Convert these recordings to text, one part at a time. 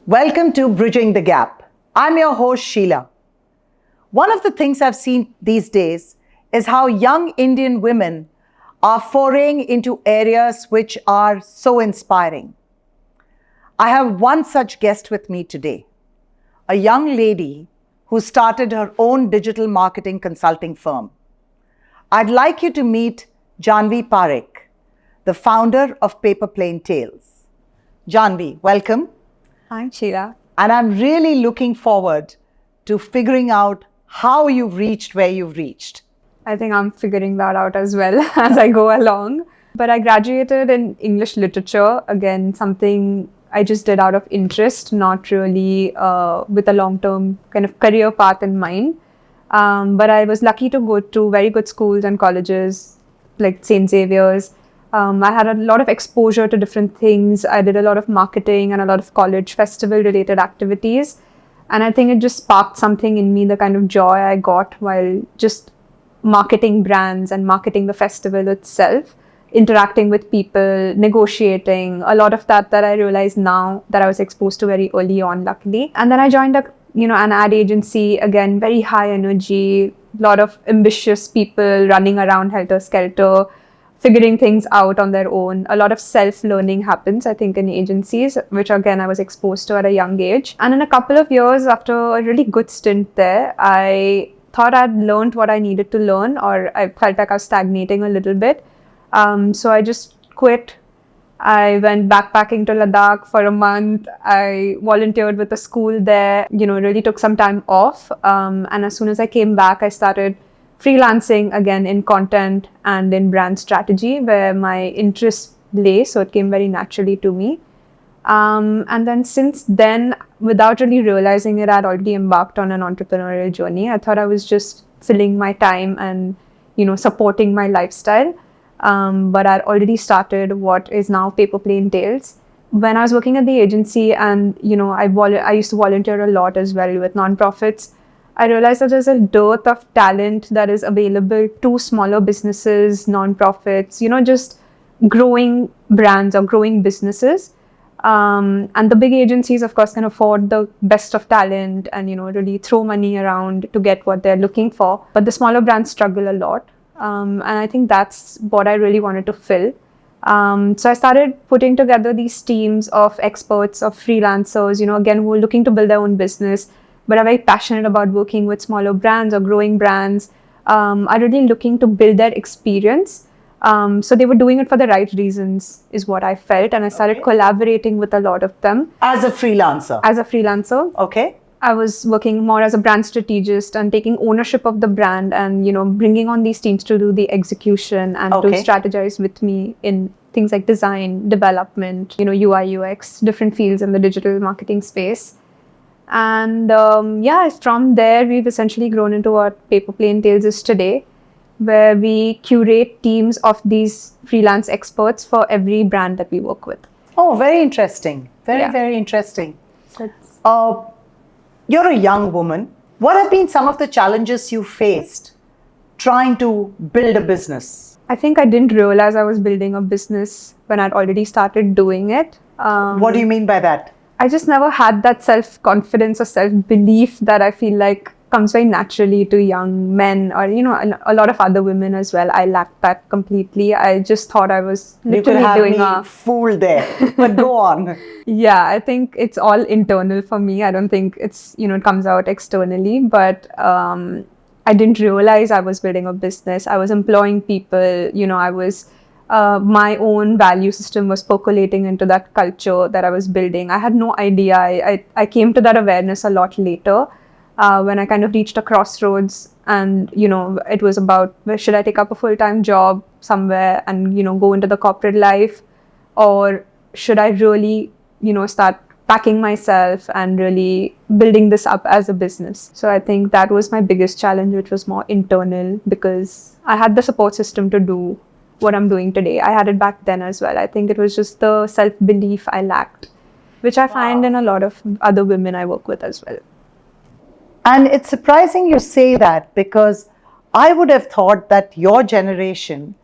Welcome to Bridging the Gap. I'm your host, Sheila. One of the things I've seen these days is how young Indian women are foraying into areas which are so inspiring. I have one such guest with me today, a young lady who started her own digital marketing consulting firm. I'd like you to meet Janavi Parikh, the founder of Paper Plane Tales. Janavi, welcome. Hi, Sheila. And I'm really looking forward to figuring out how you've reached where you've reached. I think I'm figuring that out as well as I go along. But I graduated in English literature, again, something I just did out of interest, not really with a long-term kind of career path in mind. But I was lucky to go to very good schools and colleges like St. Xavier's. I had a lot of exposure to different things. I did a lot of marketing and a lot of college festival related activities. And I think it just sparked something in me, the kind of joy I got while just marketing brands and marketing the festival itself, interacting with people, negotiating, a lot of that I realize now that I was exposed to very early on, luckily. And then I joined an ad agency, again, very high energy, lot of ambitious people running around helter-skelter, figuring things out on their own. A lot of self-learning happens, I think, in agencies, which again, I was exposed to at a young age. And in a couple of years, after a really good stint there, I thought I'd learned what I needed to learn, or I felt like I was stagnating a little bit. So I just quit. I went backpacking to Ladakh for a month. I volunteered with a school there, really took some time off. And as soon as I came back, I started freelancing again in content and in brand strategy, where my interest lay, so it came very naturally to me. And then since then, without really realizing it, I'd already embarked on an entrepreneurial journey. I thought I was just filling my time and, supporting my lifestyle. But I'd already started what is now Paper Plane Tales. When I was working at the agency and, I used to volunteer a lot as well with nonprofits, I realized that there's a dearth of talent that is available to smaller businesses, nonprofits, just growing brands or growing businesses. And the big agencies, of course, can afford the best of talent and, really throw money around to get what they're looking for. But the smaller brands struggle a lot. And I think that's what I really wanted to fill. So I started putting together these teams of experts, of freelancers, again, who are looking to build their own business, but are very passionate about working with smaller brands or growing brands, are really looking to build their experience. So they were doing it for the right reasons, is what I felt. And I started collaborating with a lot of them. As a freelancer? As a freelancer. Okay. I was working more as a brand strategist and taking ownership of the brand and, bringing on these teams to do the execution and to strategize with me in things like design, development, UI, UX, different fields in the digital marketing space. And from there, we've essentially grown into what Paper Plane Tales is today, where we curate teams of these freelance experts for every brand that we work with. Oh, very interesting. Very interesting. You're a young woman. What have been some of the challenges you faced trying to build a business? I think I didn't realize I was building a business when I'd already started doing it. What do you mean by that? I just never had that self-confidence or self-belief that I feel like comes very naturally to young men or, a lot of other women as well. I lacked that completely. I just thought I was literally doing a fool there, but go on. Yeah, I think it's all internal for me. I don't think it's, it comes out externally, but I didn't realize I was building a business. I was employing people, I was my own value system was percolating into that culture that I was building. I had no idea. I came to that awareness a lot later when I kind of reached a crossroads and, it was about, should I take up a full-time job somewhere and, go into the corporate life, or should I really, start packing myself and really building this up as a business? So I think that was my biggest challenge, which was more internal, because I had the support system to do what I'm doing today. I had it back then as well. I think it was just the self-belief I lacked, which I find in a lot of other women I work with as well. And it's surprising you say that, because I would have thought that your generation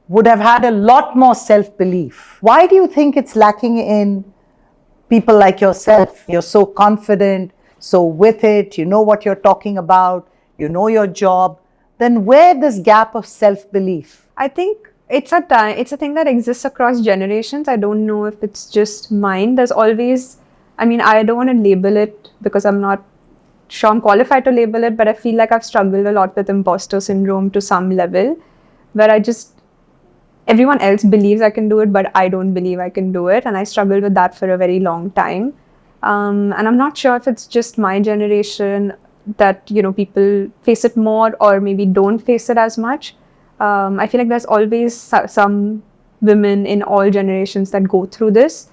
would have had a lot more self-belief. Why do you think it's lacking in people like yourself, you're so confident, so with it, you know what you're talking about, you know your job, then where this gap of self-belief? I think it's a thing that exists across generations. I don't know if it's just mine. There's always, I mean, I don't want to label it because I'm not sure I'm qualified to label it, but I feel like I've struggled a lot with imposter syndrome to some level, where everyone else believes I can do it, but I don't believe I can do it. And I struggled with that for a very long time. And I'm not sure if it's just my generation that, people face it more or maybe don't face it as much. I feel like there's always some women in all generations that go through this.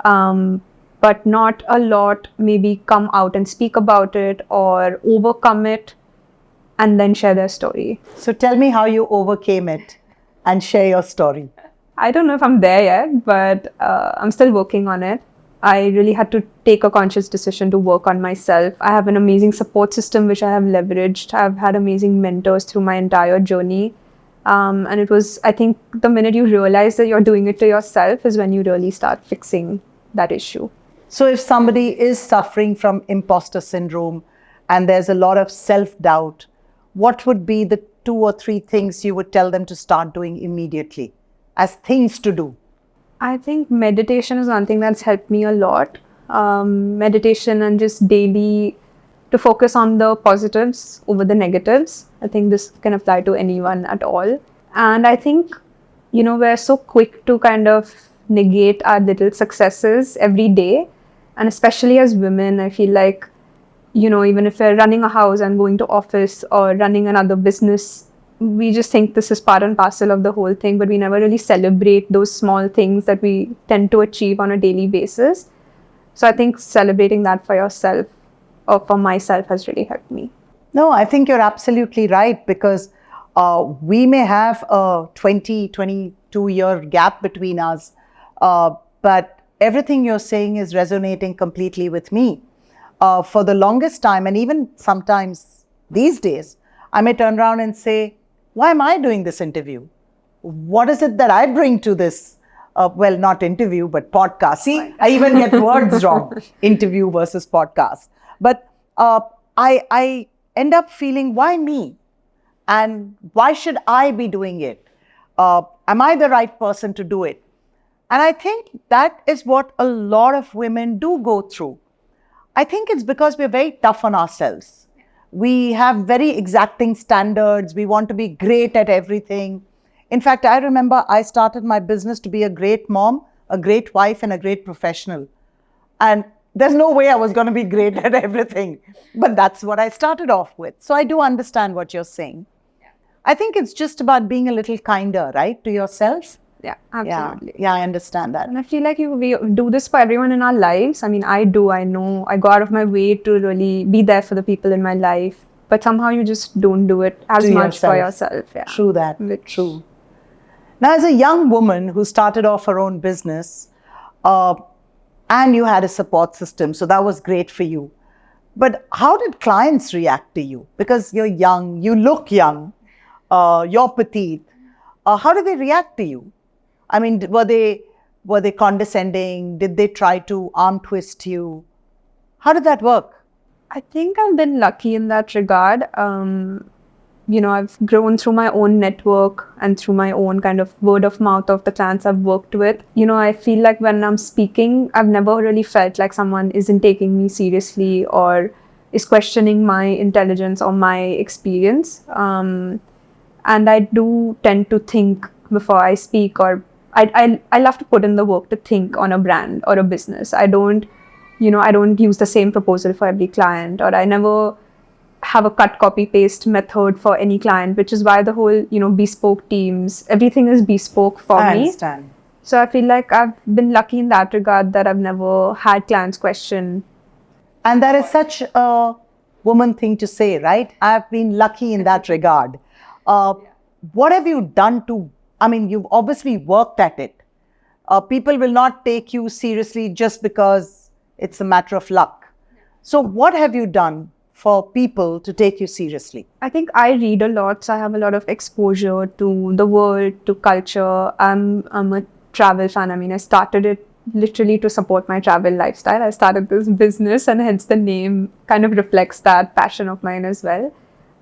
But not a lot maybe come out and speak about it or overcome it and then share their story. So tell me how you overcame it and share your story. I don't know if I'm there yet, but I'm still working on it. I really had to take a conscious decision to work on myself. I have an amazing support system which I have leveraged. I've had amazing mentors through my entire journey. And it was, I think, the minute you realize that you're doing it to yourself is when you really start fixing that issue. So if somebody is suffering from imposter syndrome and there's a lot of self-doubt, what would be the 2 or 3 things you would tell them to start doing immediately as things to do? I think meditation is one thing that's helped me a lot. Meditation and just daily to focus on the positives over the negatives. I think this can apply to anyone at all. And I think, we're so quick to kind of negate our little successes every day. And especially as women, I feel like, even if we're running a house and going to office or running another business, we just think this is part and parcel of the whole thing, but we never really celebrate those small things that we tend to achieve on a daily basis. So I think celebrating that for yourself or for myself has really helped me. No, I think you're absolutely right, because we may have a 22-year gap between us, but everything you're saying is resonating completely with me. For the longest time, and even sometimes these days, I may turn around and say, why am I doing this interview? What is it that I bring to this? Well, not interview, but podcast. See, I even get words wrong, interview versus podcast. But I end up feeling, why me? And why should I be doing it? Am I the right person to do it? And I think that is what a lot of women do go through. I think it's because we're very tough on ourselves. We have very exacting standards. We want to be great at everything. In fact, I remember I started my business to be a great mom, a great wife, and a great professional. And there's no way I was going to be great at everything. But that's what I started off with. So I do understand what you're saying. I think it's just about being a little kinder, right, to yourself. Yeah, absolutely. Yeah, I understand that. And I feel like we do this for everyone in our lives. I mean, I know. I go out of my way to really be there for the people in my life. But somehow you just don't do it as much for yourself. Yeah. True that. True. Now, as a young woman who started off her own business, and you had a support system, so that was great for you. But how did clients react to you? Because you're young, you look young, you're petite. How did they react to you? I mean, were they condescending? Did they try to arm twist you? How did that work? I think I've been lucky in that regard. I've grown through my own network and through my own kind of word of mouth of the clients I've worked with. I feel like when I'm speaking, I've never really felt like someone isn't taking me seriously or is questioning my intelligence or my experience. And I do tend to think before I speak, or I love to put in the work to think on a brand or a business. I don't use the same proposal for every client, or I never have a cut, copy, paste method for any client, which is why the whole, bespoke teams, everything is bespoke for me. I understand. So I feel like I've been lucky in that regard that I've never had clients question. And that is such a woman thing to say, right? I've been lucky in that regard. What have you done you've obviously worked at it. People will not take you seriously just because it's a matter of luck. So what have you done for people to take you seriously? I think I read a lot, so I have a lot of exposure to the world, to culture. I'm a travel fan. I mean, I started it literally to support my travel lifestyle. I started this business, and hence the name kind of reflects that passion of mine as well,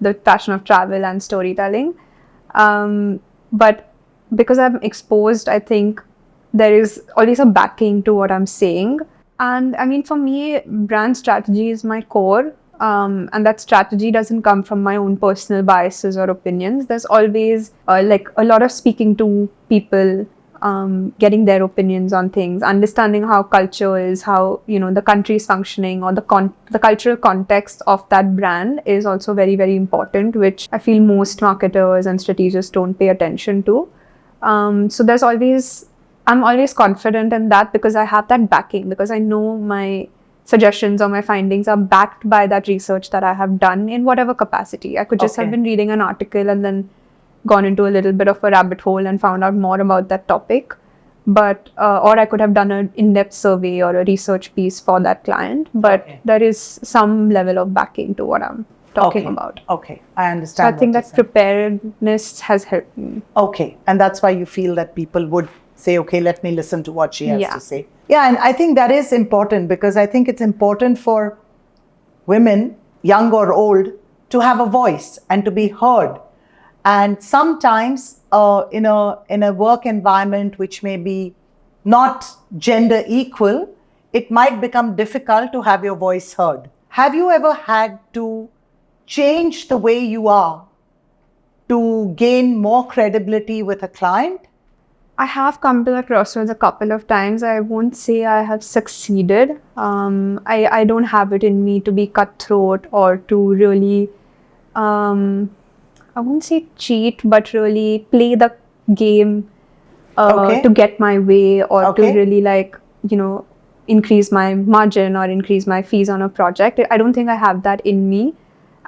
the passion of travel and storytelling. But because I'm exposed, I think there is always a backing to what I'm saying. And I mean, for me, brand strategy is my core. And that strategy doesn't come from my own personal biases or opinions. There's always like a lot of speaking to people, getting their opinions on things, understanding how culture is, how the country is functioning, or the cultural context of that brand is also very, very important, which I feel most marketers and strategists don't pay attention to. So I'm always confident in that because I have that backing, because I know my suggestions or my findings are backed by that research that I have done in whatever capacity. I could just have been reading an article and then gone into a little bit of a rabbit hole and found out more about that topic. But or I could have done an in-depth survey or a research piece for that client. But there is some level of backing to what I'm talking about. Okay, I understand. So I think that preparedness has helped me. Okay, and that's why you feel that people would say, okay, let me listen to what she has to say. Yeah, and I think that is important, because I think it's important for women, young or old, to have a voice and to be heard. And sometimes in a work environment which may be not gender equal, it might become difficult to have your voice heard. Have you ever had to change the way you are to gain more credibility with a client? I have come to that crossroads a couple of times. I won't say I have succeeded. I don't have it in me to be cutthroat or to really, I won't say cheat, but really play the game to get my way, or to really increase my margin or increase my fees on a project. I don't think I have that in me.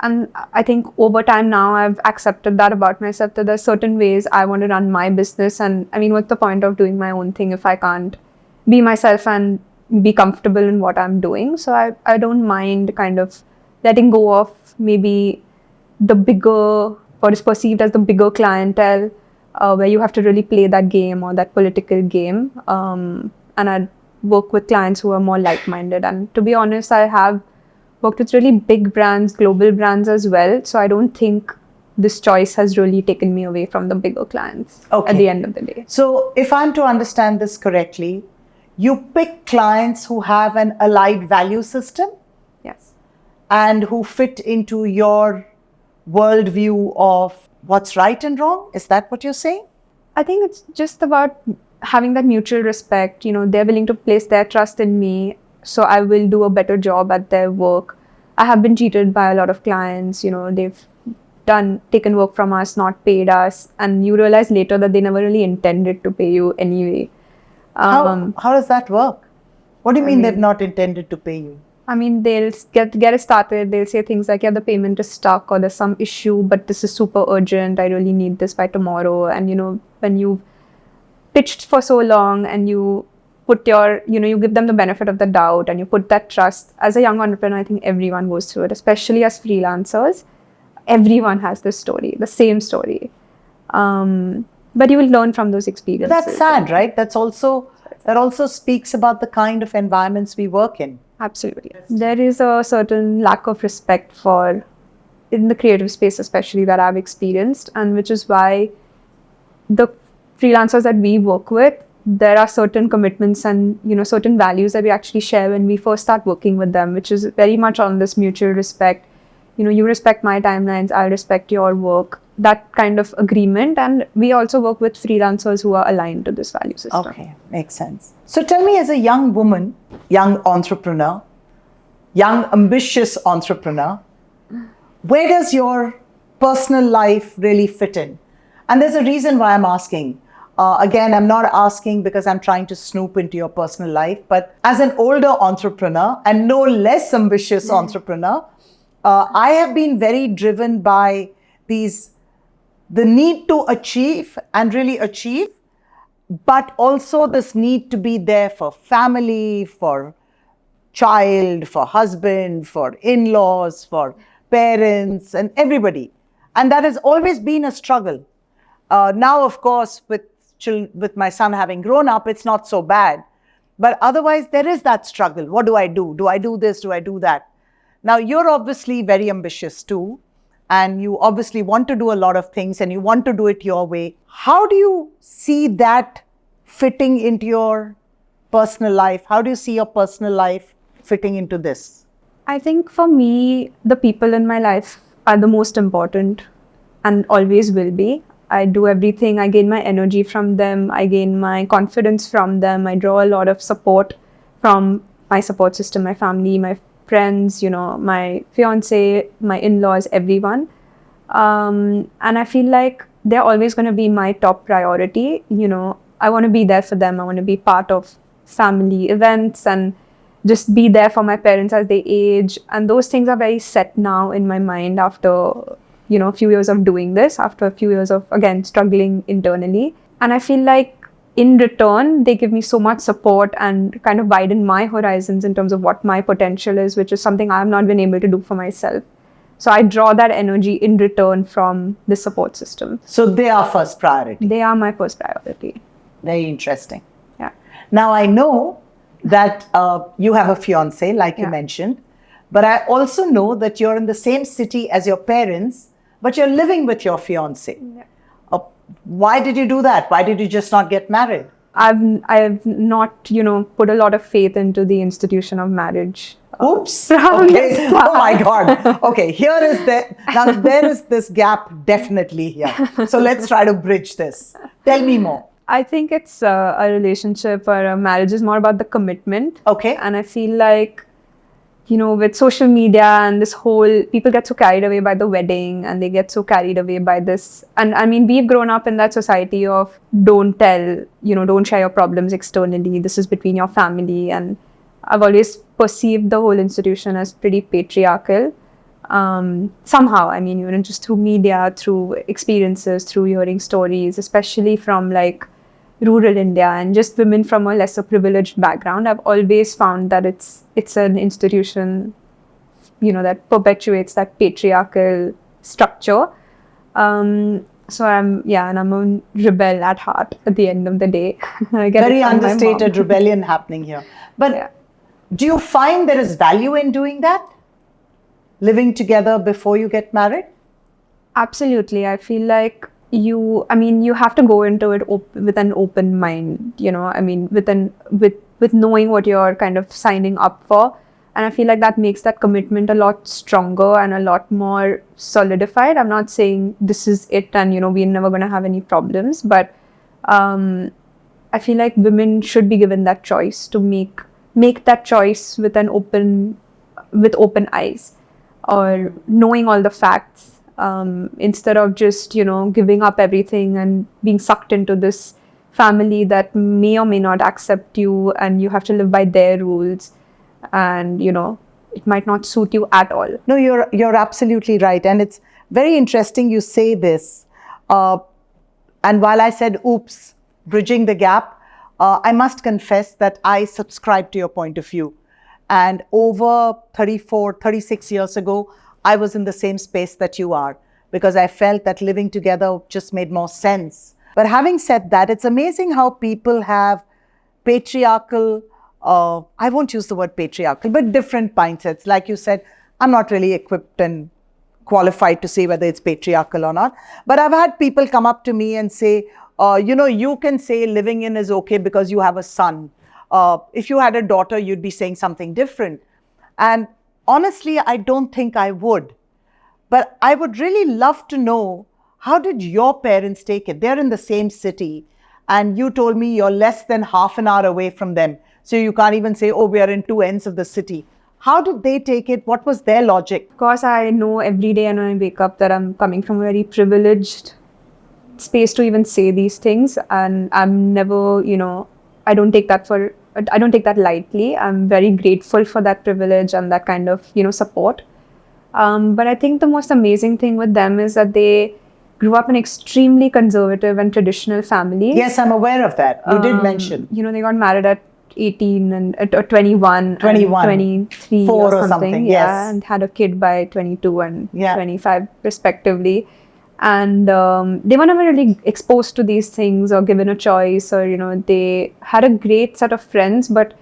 And I think over time now I've accepted that about myself, that there's certain ways I want to run my business. And I mean, what's the point of doing my own thing if I can't be myself and be comfortable in what I'm doing? So I don't mind kind of letting go of maybe the bigger, what is perceived as the bigger clientele, where you have to really play that game or that political game. And I work with clients who are more like-minded. And to be honest, I have worked with really big brands, global brands as well. So I don't think this choice has really taken me away from the bigger clients at the end of the day. So if I'm to understand this correctly, you pick clients who have an allied value system? Yes. And who fit into your worldview of what's right and wrong? Is that what you're saying? I think it's just about having that mutual respect. They're willing to place their trust in me, so I will do a better job at their work. I have been cheated by a lot of clients. They've taken work from us, not paid us, and you realize later that they never really intended to pay you anyway. How does that work? What do you mean they've not intended to pay you? I mean, they'll get it started. They'll say things like, yeah, the payment is stuck, or there's some issue, but this is super urgent. I really need this by tomorrow. And, when you've pitched for so long and you put you give them the benefit of the doubt and you put that trust. As a young entrepreneur, I think everyone goes through it, especially as freelancers. Everyone has this story, the same story. But you will learn from those experiences. But that's sad, right? That also speaks about the kind of environments we work in. Absolutely. There is a certain lack of respect in the creative space, especially, that I've experienced, and which is why the freelancers that we work with, there are certain commitments and certain values that we actually share when we first start working with them, which is very much on this mutual respect. You respect my timelines, I respect your work, that kind of agreement. And we also work with freelancers who are aligned to this value system. Okay, makes sense. So tell me, as a young woman, young entrepreneur, young ambitious entrepreneur, where does your personal life really fit in? And there's a reason why I'm asking. Again, I'm not asking because I'm trying to snoop into your personal life, but as an older entrepreneur and no less ambitious entrepreneur, I have been very driven by the need to achieve and really achieve, but also this need to be there for family, for child, for husband, for in-laws, for parents and everybody. And that has always been a struggle. Now, of course, with my son having grown up, it's not so bad. But otherwise, there is that struggle. What do I do? Do I do this? Do I do that? Now, you're obviously very ambitious too. And you obviously want to do a lot of things and you want to do it your way. How do you see that fitting into your personal life? How do you see your personal life fitting into this? I think for me, the people in my life are the most important and always will be. I do everything. I gain my energy from them. I gain my confidence from them. I draw a lot of support from my support system, my family, my friends, my fiance, my in-laws, everyone. And I feel like they're always going to be my top priority. I want to be there for them. I want to be part of family events and just be there for my parents as they age. And those things are very set now in my mind after a few years of doing this, after a few years of, again, struggling internally. And I feel like in return, they give me so much support and kind of widen my horizons in terms of what my potential is, which is something I have not been able to do for myself. So I draw that energy in return from the support system. So they are first priority. They are my first priority. Very interesting. Yeah. Now, I know that you have a fiance, like you mentioned, but I also know that you're in the same city as your parents, but you're living with your fiance. Yeah. Why did you do that? Why did you just not get married? I've not, put a lot of faith into the institution of marriage. Oops. Okay. Oh my God. Okay. Now there is this gap definitely here. So let's try to bridge this. Tell me more. I think it's a relationship or a marriage is more about the commitment. Okay. And I feel like, with social media and this whole, people get so carried away by the wedding and they get so carried away by this. And I mean, we've grown up in that society of don't tell, don't share your problems externally. This is between your family. And I've always perceived the whole institution as pretty patriarchal. Somehow, I mean, even just through media, through experiences, through hearing stories, especially from like rural India and just women from a lesser privileged background, I've always found that it's an institution, that perpetuates that patriarchal structure. So I'm a rebel at heart at the end of the day. I get very understated rebellion happening here. But do you find there is value in doing that? Living together before you get married? Absolutely. I feel like you have to go into it with an open mind, with knowing what you're kind of signing up for. And I feel like that makes that commitment a lot stronger and a lot more solidified. I'm not saying this is it and, we're never going to have any problems. But I feel like women should be given that choice to make that choice with open eyes, or knowing all the facts. Instead of just, giving up everything and being sucked into this family that may or may not accept you and you have to live by their rules and, it might not suit you at all. No, you're absolutely right. And it's very interesting you say this. And while I said, oops, bridging the gap, I must confess that I subscribe to your point of view. And over 36 years ago, I was in the same space that you are, because I felt that living together just made more sense. But having said that, it's amazing how people have patriarchal, I won't use the word patriarchal, but different mindsets. Like you said, I'm not really equipped and qualified to say whether it's patriarchal or not. But I've had people come up to me and say, you can say living in is okay because you have a son. If you had a daughter, you'd be saying something different. And honestly, I don't think I would. But I would really love to know, how did your parents take it? They're in the same city. And you told me you're less than half an hour away from them. So you can't even say, oh, we are in two ends of the city. How did they take it? What was their logic? Of course, I know every day when I wake up that I'm coming from a very privileged space to even say these things. And I'm never, I don't take that lightly. I'm very grateful for that privilege and that kind of, support. But I think the most amazing thing with them is that they grew up in extremely conservative and traditional families. Yes, I'm aware of that. You did mention. They got married at 18 and 21, 23 4 or something. Yes. And had a kid by 22 and 25 respectively. And they were never really exposed to these things or given a choice, or they had a great set of friends, but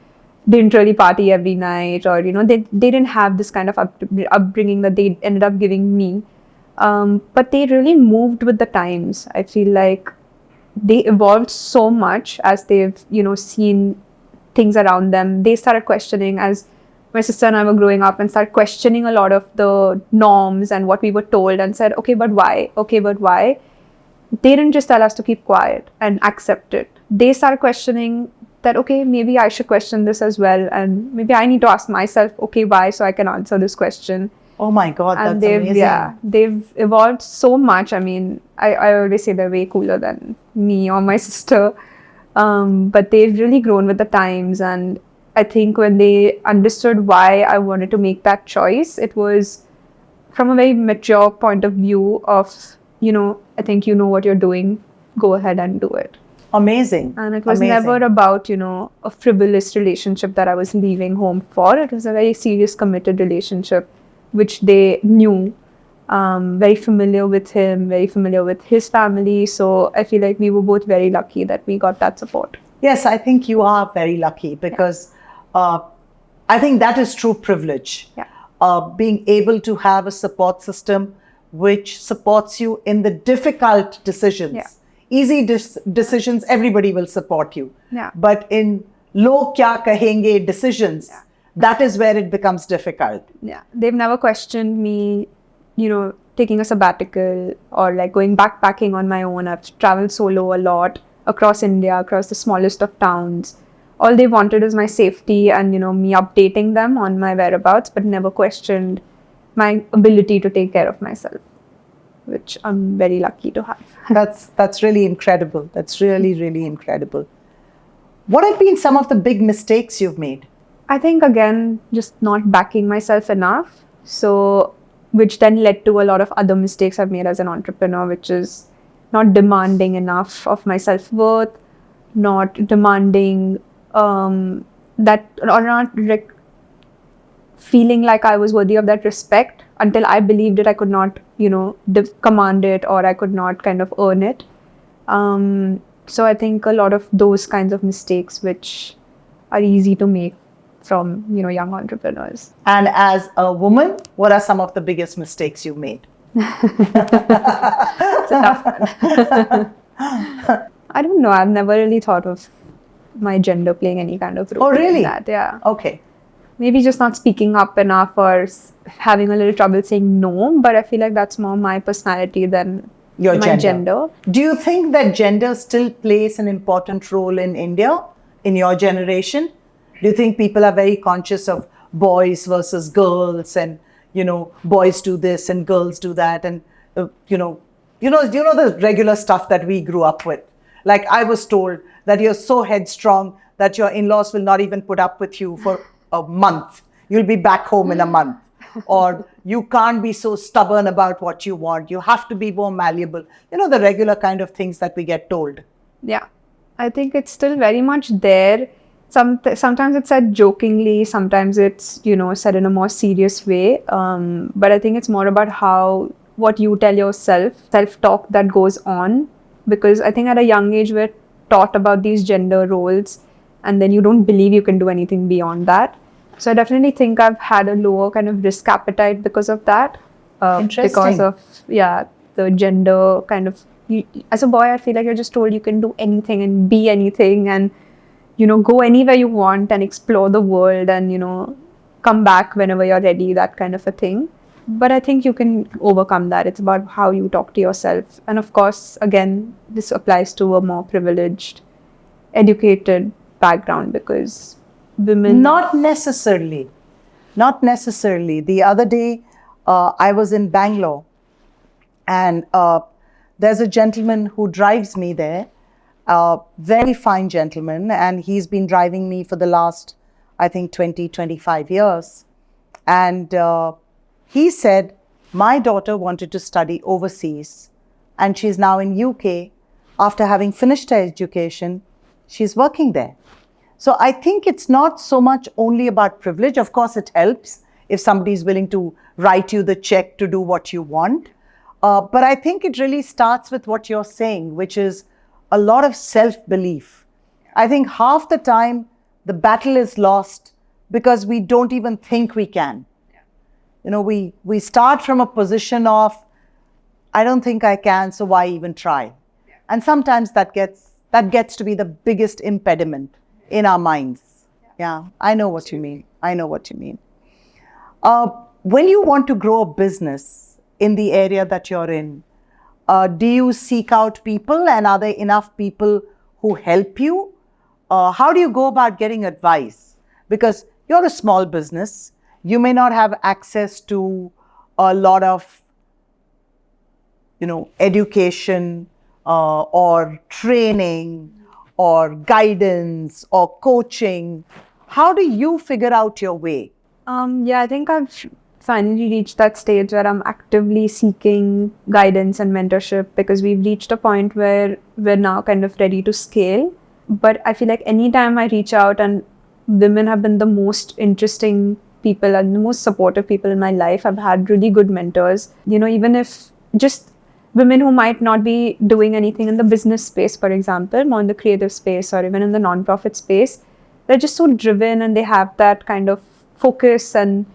didn't really party every night, or they didn't have this kind of upbringing that they ended up giving me. But they really moved with the times. I feel like they evolved so much as they've seen things around them. They started questioning, as my sister and I were growing up, and started questioning a lot of the norms and what we were told, and said, okay, but why? Okay, but why? They didn't just tell us to keep quiet and accept it. They started questioning that, okay, maybe I should question this as well, and maybe I need to ask myself, okay, why, so I can answer this question. Oh my God, And that's amazing. They've evolved so much. I mean, I always say they're way cooler than me or my sister. But they've really grown with the times. And I think when they understood why I wanted to make that choice, it was from a very mature point of view of, I think you know what you're doing, go ahead and do it. Amazing. And it was never about, a frivolous relationship that I was leaving home for. It was a very serious, committed relationship, which they knew, very familiar with him, very familiar with his family. So I feel like we were both very lucky that we got that support. Yes, I think you are very lucky, because I think that is true privilege. Yeah. Being able to have a support system which supports you in the difficult decisions. Yeah. Easy decisions, everybody will support you. Yeah. But in log kya kahenge decisions, that is where it becomes difficult. Yeah. They've never questioned me, taking a sabbatical or like going backpacking on my own. I've traveled solo a lot across India, across the smallest of towns. All they wanted is my safety and, me updating them on my whereabouts, but never questioned my ability to take care of myself, which I'm very lucky to have. That's really incredible. That's really, really incredible. What have been some of the big mistakes you've made? I think, again, just not backing myself enough. So, which then led to a lot of other mistakes I've made as an entrepreneur, which is not demanding enough of my self-worth, not demanding that, or not feeling like I was worthy of that respect until I believed it. I could not, command it, or I could not kind of earn it. So I think a lot of those kinds of mistakes, which are easy to make from, young entrepreneurs. And as a woman, what are some of the biggest mistakes you've made? It's a tough one. I don't know. I've never really thought of my gender playing any kind of role. Oh, really? In that. Yeah. Okay. Maybe just not speaking up enough, or having a little trouble saying no. But I feel like that's more my personality than Your my gender. Do you think that gender still plays an important role in India, in your generation? Do you think people are very conscious of boys versus girls, and boys do this and girls do that, and the regular stuff that we grew up with? Like, I was told that you're so headstrong that your in-laws will not even put up with you for a month. You'll be back home in a month. Or you can't be so stubborn about what you want. You have to be more malleable. The regular kind of things that we get told. Yeah, I think it's still very much there. Sometimes it's said jokingly, sometimes it's, said in a more serious way. But I think it's more about what you tell yourself, self-talk that goes on. Because I think at a young age, we're taught about these gender roles, and then you don't believe you can do anything beyond that. So I definitely think I've had a lower kind of risk appetite because of that. Interesting. Because of, the gender kind of, as a boy, I feel like you're just told you can do anything and be anything, and, go anywhere you want and explore the world, and, come back whenever you're ready, that kind of a thing. But I think you can overcome that. It's about how you talk to yourself. And of course, again, this applies to a more privileged, educated background, because women... Not necessarily. The other day, I was in Bangalore, and there's a gentleman who drives me there, very fine gentleman, and he's been driving me for the last, I think, 25 years. And he said, my daughter wanted to study overseas, and she's now in UK. After having finished her education, she's working there. So I think it's not so much only about privilege. Of course, it helps if somebody is willing to write you the check to do what you want. But I think it really starts with what you're saying, which is a lot of self-belief. I think half the time the battle is lost because we don't even think we can. We start from a position of, I don't think I can, so why even try? And sometimes that gets to be the biggest impediment in our minds. Yeah, I know what you mean. I know what you mean. When you want to grow a business in the area that you're in, do you seek out people, and are there enough people who help you? How do you go about getting advice? Because you're a small business, you may not have access to a lot of, education or training or guidance or coaching. How do you figure out your way? I think I've finally reached that stage where I'm actively seeking guidance and mentorship, because we've reached a point where we're now kind of ready to scale. But I feel like anytime I reach out, and women have been the most interesting people and the most supportive people in my life. I've had really good mentors, even if just women who might not be doing anything in the business space, for example, more in the creative space or even in the nonprofit space. They're just so driven and they have that kind of focus. And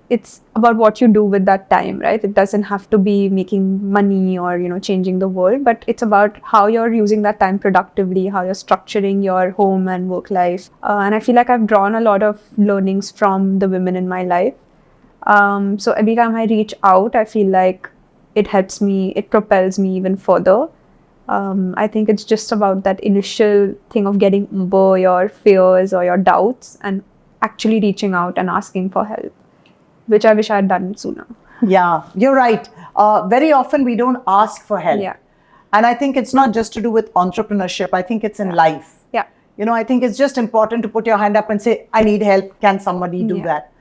it's about what you do with that time, right? It doesn't have to be making money or changing the world, but it's about how you're using that time productively, how you're structuring your home and work life. And I feel like I've drawn a lot of learnings from the women in my life. So every time I reach out, I feel like it helps me, it propels me even further. I think it's just about that initial thing of getting over your fears or your doubts and actually reaching out and asking for help, which I wish I had done sooner. Yeah, you're right. Very often we don't ask for help. Yeah. And I think it's not just to do with entrepreneurship. I think it's in life. Yeah. I think it's just important to put your hand up and say, I need help. Can somebody do that?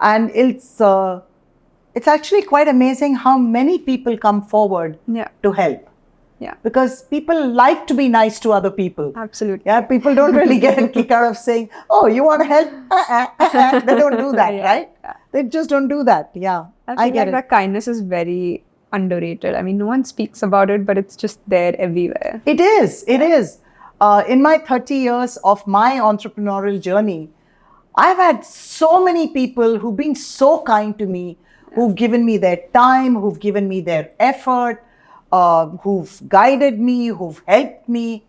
And it's actually quite amazing how many people come forward to help. Yeah. Because people like to be nice to other people. Absolutely. Yeah, people don't really get a kick out of saying, oh, you want to help? They don't do that, right? Yeah. They just don't do that. Yeah, I get it. That kindness is very underrated. I mean, no one speaks about it, but it's just there everywhere. It is. It is. In my 30 years of my entrepreneurial journey, I've had so many people who've been so kind to me, who've given me their time, who've given me their effort, who've guided me, who've helped me.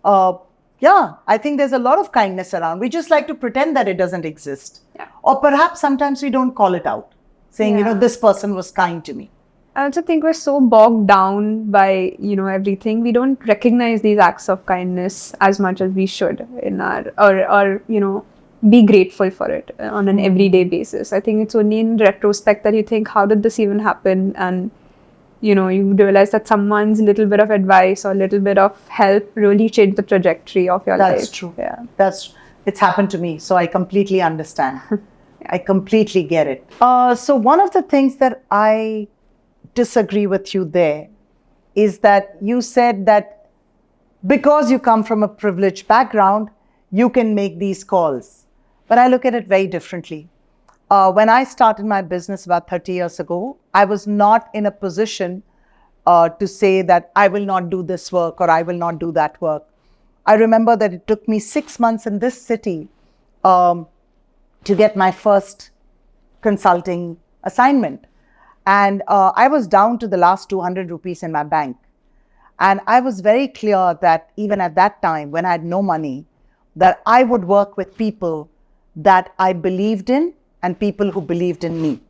I think there's a lot of kindness around. We just like to pretend that it doesn't exist. Yeah. Or perhaps sometimes we don't call it out, saying, this person was kind to me. I also think we're so bogged down by, everything. We don't recognize these acts of kindness as much as we should in our, or be grateful for it on an everyday basis. I think it's only in retrospect that you think, how did this even happen? And you realize that someone's little bit of advice or little bit of help really changed the trajectory of your life. That's true. Yeah. It's happened to me. So I completely understand. I completely get it. So one of the things that I disagree with you there is that you said that because you come from a privileged background, you can make these calls. But I look at it very differently. When I started my business about 30 years ago, I was not in a position to say that I will not do this work or I will not do that work. I remember that it took me 6 months in this city to get my first consulting assignment. And I was down to the last 200 rupees in my bank. And I was very clear that even at that time, when I had no money, that I would work with people that I believed in and people who believed in me.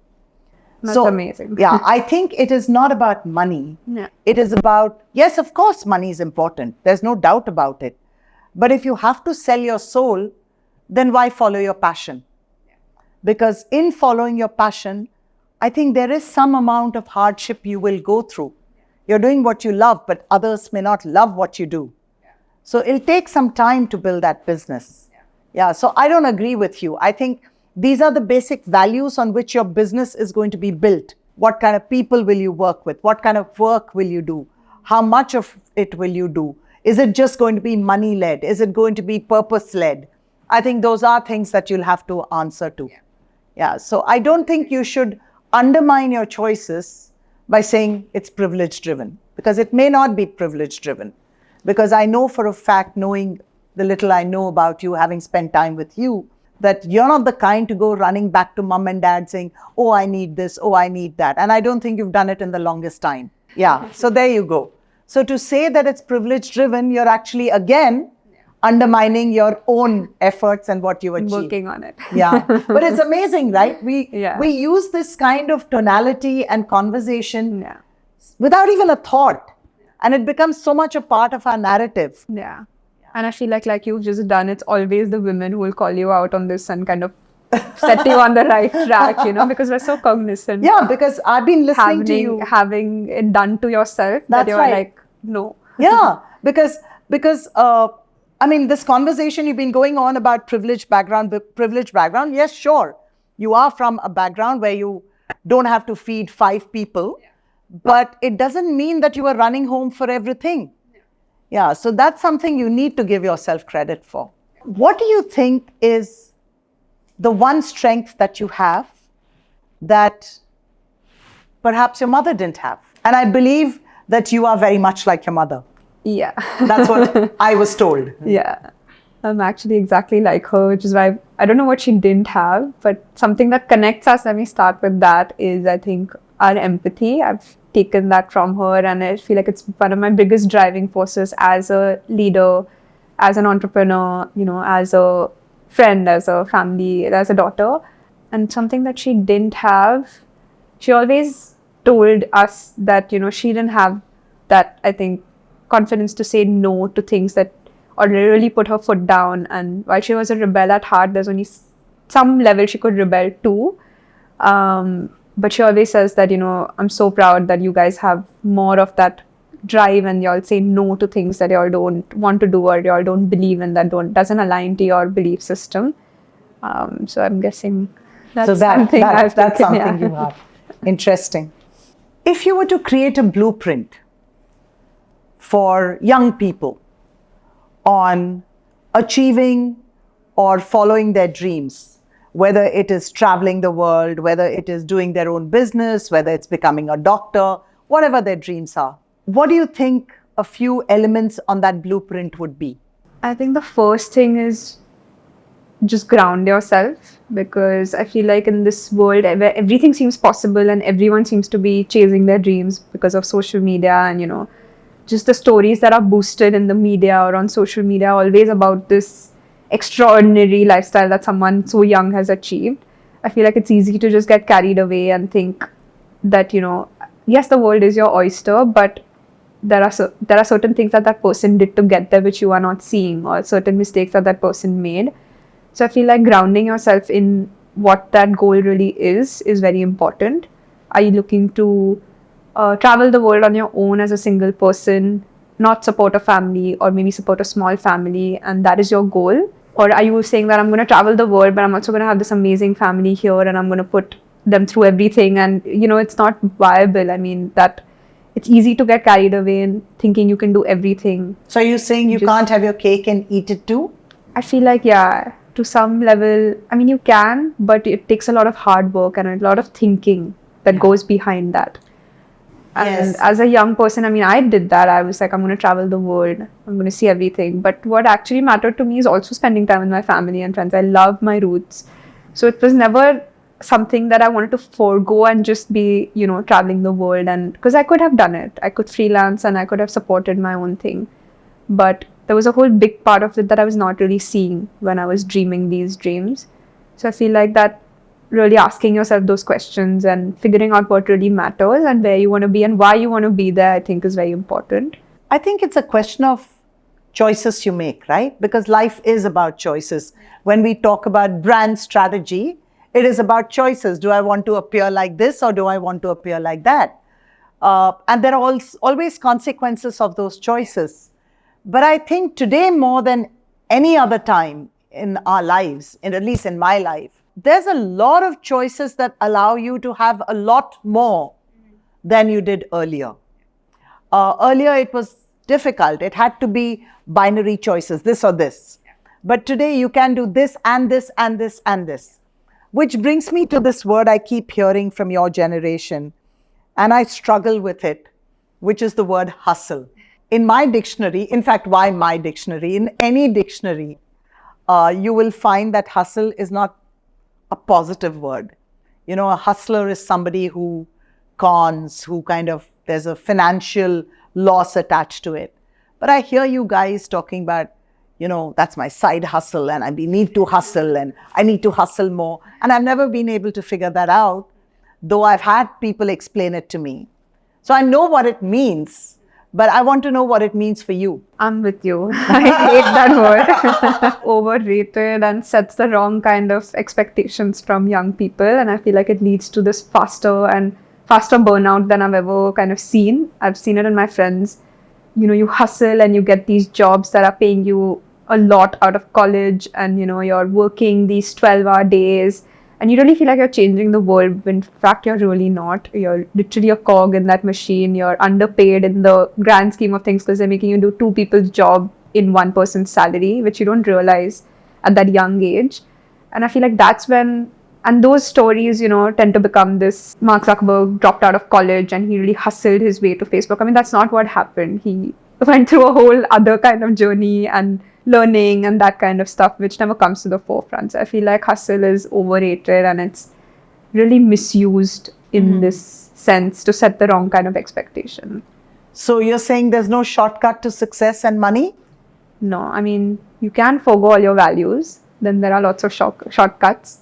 That's amazing. Yeah, I think it is not about money. Yeah. It is about, yes, of course, money is important. There's no doubt about it. But if you have to sell your soul, then why follow your passion? Because in following your passion, I think there is some amount of hardship you will go through. You're doing what you love, but others may not love what you do. So it'll take some time to build that business. Yeah, so I don't agree with you. I think these are the basic values on which your business is going to be built. What kind of people will you work with? What kind of work will you do? How much of it will you do? Is it just going to be money-led? Is it going to be purpose-led? I think those are things that you'll have to answer to. Yeah, so I don't think you should undermine your choices by saying it's privilege driven, because it may not be privilege driven. Because I know for a fact, knowing the little I know about you, having spent time with you, that you're not the kind to go running back to mom and dad saying, oh, I need this, oh, I need that. And I don't think you've done it in the longest time. Yeah, so there you go. So to say that it's privilege driven, you're actually, again, undermining your own efforts and what you achieve. Working on it. Yeah, but it's amazing, right? We Yeah. use this kind of tonality and conversation Yeah. without even a thought. And it becomes so much a part of our narrative. Yeah. And I feel like you've just done, it's always the women who will call you out on this and kind of set you on the right track, you know, because we're so cognizant. Yeah, because I've been listening to you. Having it done to yourself, That's that you're right. like, no. Yeah, because I mean, this conversation you've been going on about privileged background. Yes, sure. You are from a background where you don't have to feed 5 people, but it doesn't mean that you are running home for everything. Yeah, so that's something you need to give yourself credit for. What do you think is the one strength that you have that perhaps your mother didn't have? And I believe that you are very much like your mother. Yeah. That's what I was told. Yeah. I'm actually exactly like her, which is why I don't know what she didn't have, but something that connects us, let me start with that, is I think our empathy. I've taken that from her, and I feel like it's one of my biggest driving forces as a leader, as an entrepreneur, you know, as a friend, as a family, as a daughter. And something that she didn't have, she always told us that, you know, she didn't have that, I think, confidence to say no to things that, or really put her foot down. And while she was a rebel at heart, there's only some level she could rebel to. But she always says that, you know, I'm so proud that you guys have more of that drive and y'all say no to things that y'all don't want to do or y'all don't believe in, that doesn't align to your belief system. So I'm guessing that's something you have. Interesting. If you were to create a blueprint for young people on achieving or following their dreams, whether it is traveling the world, whether it is doing their own business, whether it's becoming a doctor, whatever their dreams are, what do you think a few elements on that blueprint would be? I think the first thing is just ground yourself, because I feel like in this world where everything seems possible and everyone seems to be chasing their dreams because of social media and, you know, just the stories that are boosted in the media or on social media, always about this extraordinary lifestyle that someone so young has achieved. I feel like it's easy to just get carried away and think that, you know, yes, the world is your oyster, but there are certain things that person did to get there which you are not seeing, or certain mistakes that person made. So I feel like grounding yourself in what that goal really is very important. Are you looking to travel the world on your own as a single person, not support a family, or maybe support a small family, and that is your goal? Or are you saying that I'm going to travel the world, but I'm also going to have this amazing family here and I'm going to put them through everything? And, you know, it's not viable. I mean, that it's easy to get carried away in thinking you can do everything. So you're saying you can't have your cake and eat it too? I feel like, yeah, to some level, I mean, you can, but it takes a lot of hard work and a lot of thinking that goes behind that. And as a young person, I mean, I did that. I was like, I'm going to travel the world. I'm going to see everything. But what actually mattered to me is also spending time with my family and friends. I love my roots. So it was never something that I wanted to forego and just be, you know, traveling the world. And because I could have done it. I could freelance and I could have supported my own thing. But there was a whole big part of it that I was not really seeing when I was dreaming these dreams. So I feel like that really asking yourself those questions and figuring out what really matters and where you want to be and why you want to be there, I think is very important. I think it's a question of choices you make, right? Because life is about choices. When we talk about brand strategy, it is about choices. Do I want to appear like this or do I want to appear like that? And there are always consequences of those choices. But I think today more than any other time in our lives, and at least in my life, there's a lot of choices that allow you to have a lot more than you did earlier. Earlier, it was difficult. It had to be binary choices, this or this. But today, you can do this and this and this and this. Which brings me to this word I keep hearing from your generation, and I struggle with it, which is the word hustle. In my dictionary, in fact, why my dictionary? In any dictionary, you will find that hustle is not a positive word. You know, a hustler is somebody who cons, who kind of, there's a financial loss attached to it. But I hear you guys talking about, you know, that's my side hustle and I need to hustle and I need to hustle more. And I've never been able to figure that out, though I've had people explain it to me. So I know what it means, but I want to know what it means for you. I'm with you. I hate that word. Overrated and sets the wrong kind of expectations from young people. And I feel like it leads to this faster burnout than I've ever kind of seen. I've seen it in my friends. You know, you hustle and you get these jobs that are paying you a lot out of college, and you know, you're working these 12-hour days and you really feel like you're changing the world when in fact you're really not. You're literally a cog in that machine. You're underpaid in the grand scheme of things because they're making you do two people's job in one person's salary, which you don't realize at that young age. And I feel like that's when, and those stories, you know, tend to become this Mark Zuckerberg dropped out of college and he really hustled his way to Facebook. I mean, that's not what happened. He went through a whole other kind of journey and learning and that kind of stuff, which never comes to the forefront. So I feel like hustle is overrated and it's really misused in this sense to set the wrong kind of expectation. So you're saying there's no shortcut to success and money? No, I mean, you can forgo all your values. Then there are lots of shortcuts.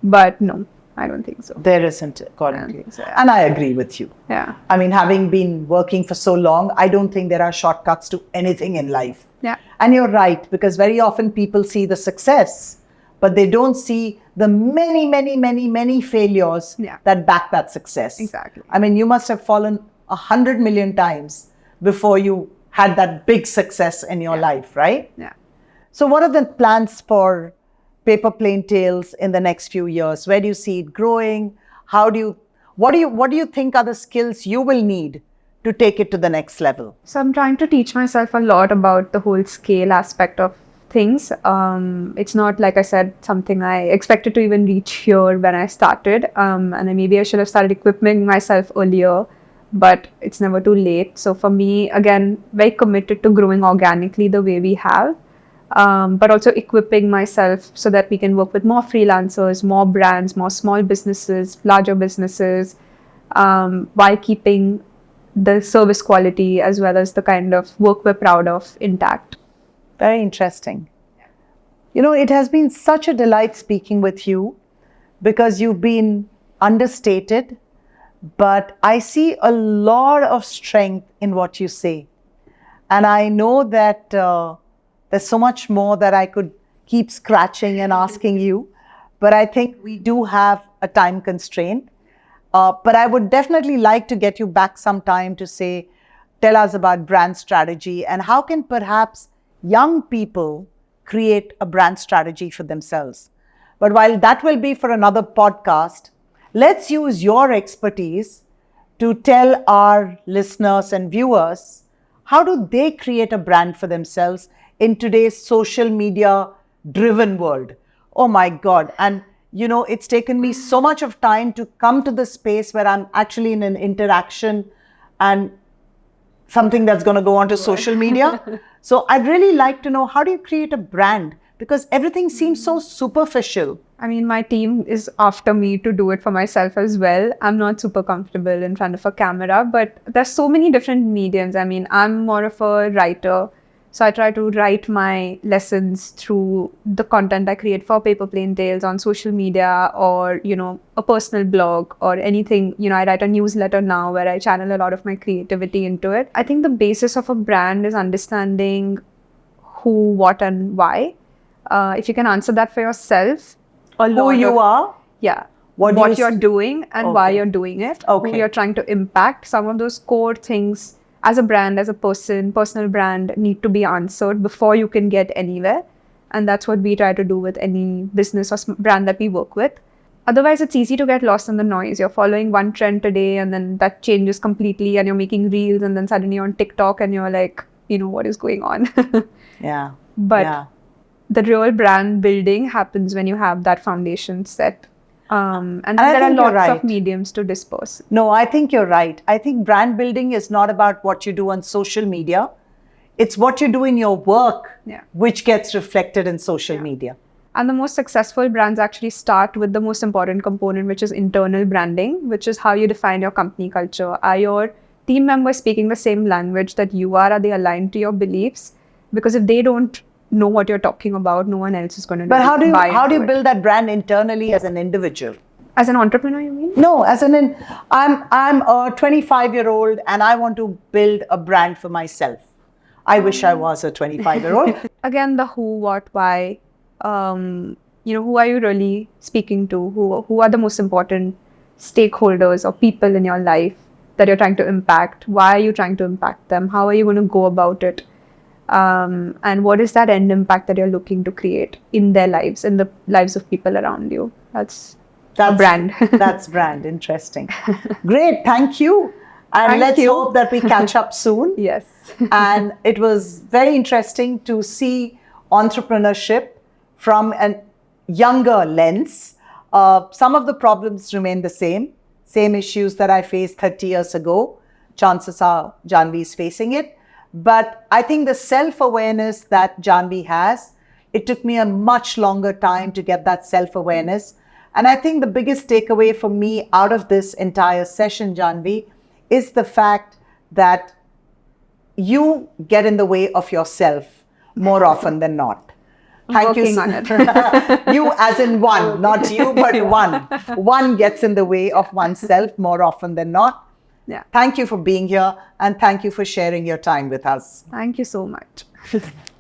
But no, I don't think so. There isn't, according to you. So, yeah. And I agree with you. Yeah. I mean, having been working for so long, I don't think there are shortcuts to anything in life. Yeah. And you're right, because very often people see the success, but they don't see the many failures that back that success. Exactly. I mean, you must have fallen 100 million times before you had that big success in your life, right? Yeah. So what are the plans for Paper Plane Tales in the next few years? Where do you see it growing? What do you think are the skills you will need to take it to the next level? So I'm trying to teach myself a lot about the whole scale aspect of things. It's not, like I said, something I expected to even reach here when I started. And maybe I should have started equipping myself earlier, but it's never too late. So for me, again, very committed to growing organically the way we have. But also equipping myself so that we can work with more freelancers, more brands, more small businesses, larger businesses, while keeping the service quality as well as the kind of work we're proud of intact. Very interesting. You know, it has been such a delight speaking with you because you've been understated, but I see a lot of strength in what you say. And I know that there's so much more that I could keep scratching and asking you, but I think we do have a time constraint. But I would definitely like to get you back sometime to say, tell us about brand strategy and how can perhaps young people create a brand strategy for themselves. But while that will be for another podcast, let's use your expertise to tell our listeners and viewers, how do they create a brand for themselves in today's social media driven world? Oh my God. And you know, it's taken me so much of time to come to the space where I'm actually in an interaction and something that's going to go onto social media. So I'd really like to know, how do you create a brand? Because everything seems so superficial. I mean, my team is after me to do it for myself as well. I'm not super comfortable in front of a camera, but there's so many different mediums. I mean, I'm more of a writer. So I try to write my lessons through the content I create for Paper Plane Tales on social media or, you know, a personal blog or anything. You know, I write a newsletter now where I channel a lot of my creativity into it. I think the basis of a brand is understanding who, what, and why. If you can answer that for yourself, who you are? Yeah. What you're doing and why you're doing it. Okay. Who you're trying to impact. Some of those core things as a brand, as a person, personal brand need to be answered before you can get anywhere. And that's what we try to do with any business or brand that we work with. Otherwise, it's easy to get lost in the noise. You're following one trend today and then that changes completely and you're making reels and then suddenly you're on TikTok and you're like, you know, what is going on? But the real brand building happens when you have that foundation set. And I then there are think you're lots right. of mediums to disperse. No, I think you're right. I think brand building is not about what you do on social media. It's what you do in your work, Yeah. which gets reflected in social media. And the most successful brands actually start with the most important component, which is internal branding, which is how you define your company culture. Are your team members speaking the same language that you are? Are they aligned to your beliefs? Because if they don't know what you're talking about, no one else is going to But how do buy you into it. build that brand internally as an individual? As an entrepreneur, you mean? No, I'm a 25-year-old and I want to build a brand for myself. I wish I was a 25-year-old. Again, the who, what, why. Who are you really speaking to? Who are the most important stakeholders or people in your life that you're trying to impact? Why are you trying to impact them? How are you going to go about it? And what is that end impact that you're looking to create in their lives, in the lives of people around you? That's a brand. That's brand. Interesting. Great. Thank you. And Thank let's you. hope that we catch up soon. Yes. And it was very interesting to see entrepreneurship from a younger lens. Some of the problems remain the same issues that I faced 30 years ago. Chances are Janavi is facing it. But I think the self-awareness that Janavi has, it took me a much longer time to get that self-awareness. And I think the biggest takeaway for me out of this entire session, Janavi, is the fact that you get in the way of yourself more often than not. Thank Working you. on it. You as in one, not you, but one. One gets in the way of oneself more often than not. Yeah. Thank you for being here and thank you for sharing your time with us. Thank you so much.